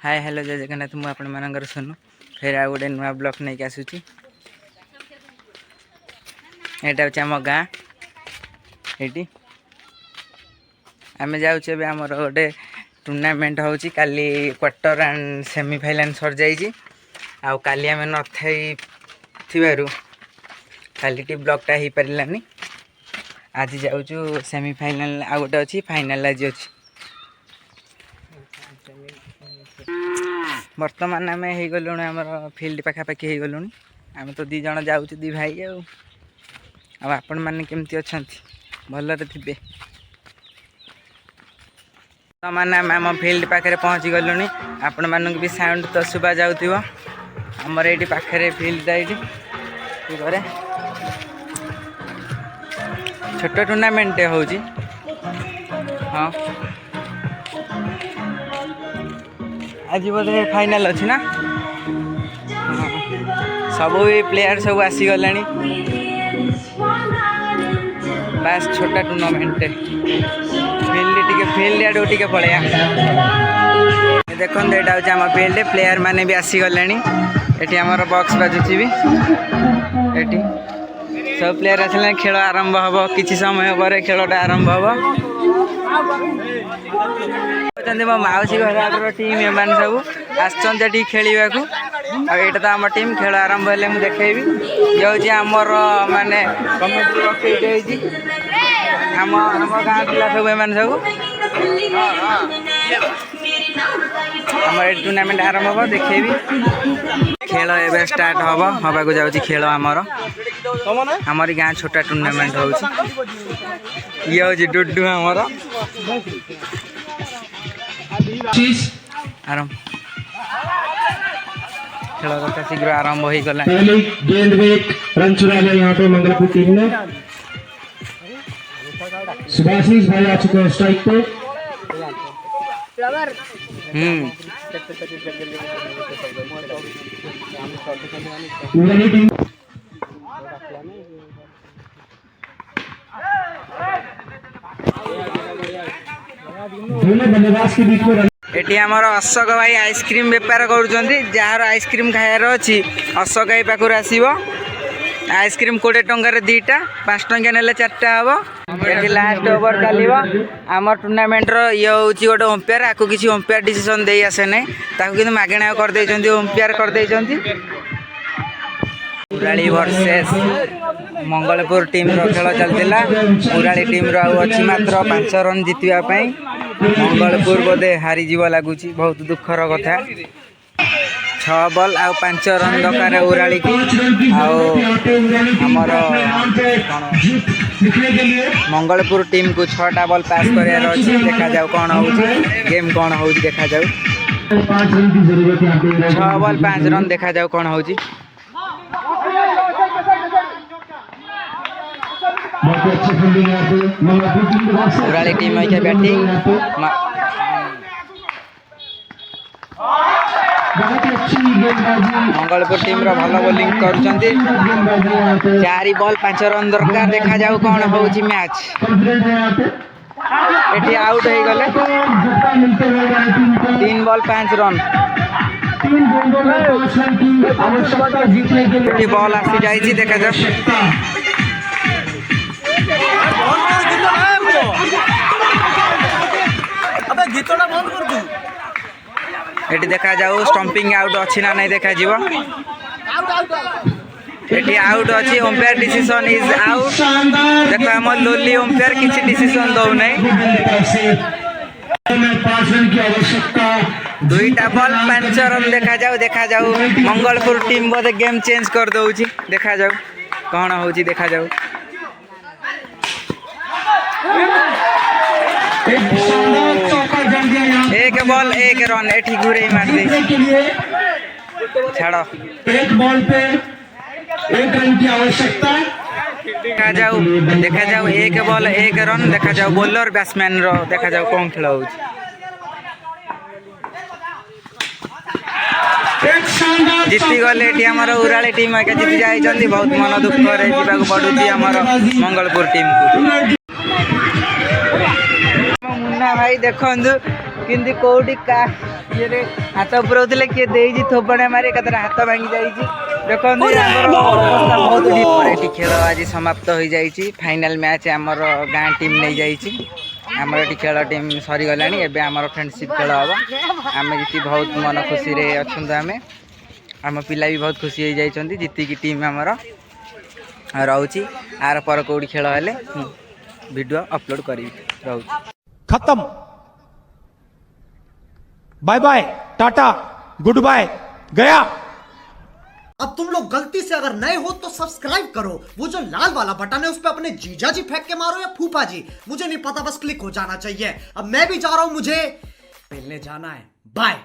Hi hello जय जगन्नाथ मु आपण मानकर सोनू फिर आ गोटे नुआ ब्लॉक नहीं आसूची एटा होची हम गाँ एटी आमे जाउछे बे हमर गोटे टूर्नामेंट होची काली क्वार्टर एंड सेमीफाइनल सर जाईची आ काली आमे न थाई थिबारु काली टी ब्लॉकटा ही परिलानी आज जाउछु सेमीफाइनल आ गोटे अछि फाइनल आज अछि बर्तमान आम हो गलु आम फिल्ड पाखापाखि हो गलु आम तो दी जन जाऊँ दी भाई आपण मैंने केमती अच्छा भलरे थे बर्तमान आम आम फिल्ड पाखे पहुँची गलु आपण मानक भी साउंड तो शुभा जाऊव आमर ये पाखे फिल्ड ये छोट टूर्नामेंट हो हाँ आज बोधे फाइनल अच्छी ना सब भी प्लेयर सब आसीगले बास छोटा टूर्नामेंट फील्ड आड़ टे पलैया देखो यहाँ हूँ आम फील्ड प्लेयर मैंने भी आसीगले ये आमर बॉक्स बाजुची भी ये सब प्लेयर आसले खेल आरंभ हम किसी समय पर खेलटा आरंभ हम मो मौसी घर टीम एम सब आसटी खेलवा यहाँ तो आम टीम खेल आरंभ हेल्ले मुझे देखेबी ये आमर माने कमेटी रखी आम गाँ पिला सब एम सब आम टूर्नामेंट आरंभ हम देखेबी खेल एवं स्टार्ट हम हवाक जाऊँगी खेल आमर हमारी गाँ छोटा टूर्नामेंट हो ये हूँ डुडू आमर आरंभ खेल कथा शीघ्र आरंभ हो गला गेंद में रन चुरा लिया यहाँ पे मंगलपुर टीम ने सुभाषिष भाई आ चुके हैं स्ट्राइक पे दोनों बल्लेबाज के बीच में एटी आमर अशोक भाई आइसक्रीम बेपार कर जार आइसक्रीम खायार अच्छी अशोक भाई पाखर आसो आइसक्रीम 20 टंकार 2टा 5 टंका ने 4टा हम ये लास्ट ओवर चलो आम टूर्नामेंट ये हूँ गोटे अंपायर आपको किसी अंपायर डिसीजन दे आसे ना कि मागणा करदे अंपायर करदे उराली वर्सेस मंगलपुर टीम रो खेल चलता उराली टीम रो अच्छी मात्र 5 रन जितवाई मंगलपुर बोधे हारीज लगुच बहुत दुखर कथा 6 बॉल आ 5 रन दरकार उराली की आमर मंगलपुर टीम को 6टा बॉल पास करार अच्छी देखा जाऊ कौन हो गेम कौन हो देखा जाऊ 6 बॉल 5 रन देखा जाऊ कौन हो उराली टीम है बैटिंग मंगलपुर टीम रो भल बोलिंग कर 4 बॉल 5 रन दरकार देखा जाऊ कौन हो मैच ये आउट हो गले 3 बॉल 5 रन बॉल आसी जाइए देखा जाऊ ये देखा जाऊ स्टंपिंग आउट अच्छी ना नहीं देखा जीव ये आउट अच्छी अंपायर डिसीजन इज आउट देखो आम लोली अंपायर किसी डिसीजन दौ नहीं 2टा बॉल 5 रन देखा जाऊ मंगलपुर टीम बोधे गेम चेंज कर दौची देखा जाऊ कौन हो देखा जाऊ एक बॉल 1 रन एठी घुरे मार दे छाड़ो 1 बॉल पे 1 रन की आवश्यकता देखा जाऊ 1 बॉल 1 रन देखा जाऊ बॉलर बैट्समैन रो देखा जाऊ कौन खेल हो जीति गले आमर उराली टीम जीति जाइए बहुत मन दुख पड़ू आमर मंगलपुर टीम को मुन्ना भाई देखु कि कौटी किए हाथ पुराउले किए देजी थोपड़े मारी एक हाथ भांगी जाइए देखो बहुत ये खेल आज समाप्त हो जाइए फाइनाल मैच आमर गाँ टीम नहीं जाइए आमर ये खेल टीम सरीगला एवं आमर फ्रेंडशिप खेल हम आम जीति बहुत मन खुशी अच्छा आम आम पिला भी बहुत खुशी हो जाइए जीतिकी टीम आमर रोची आर पर कौटी खेल हेले वीडियो अपलोड करी रोच खत्म bye bye tata goodbye गया। अब तुम लोग गलती से अगर नए हो तो सब्सक्राइब करो, वो जो लाल वाला बटन है उस पर अपने जीजा जी फेंक के मारो या फूफा जी, मुझे नहीं पता, बस क्लिक हो जाना चाहिए। अब मैं भी जा रहा हूं, मुझे मिलने जाना है, बाय।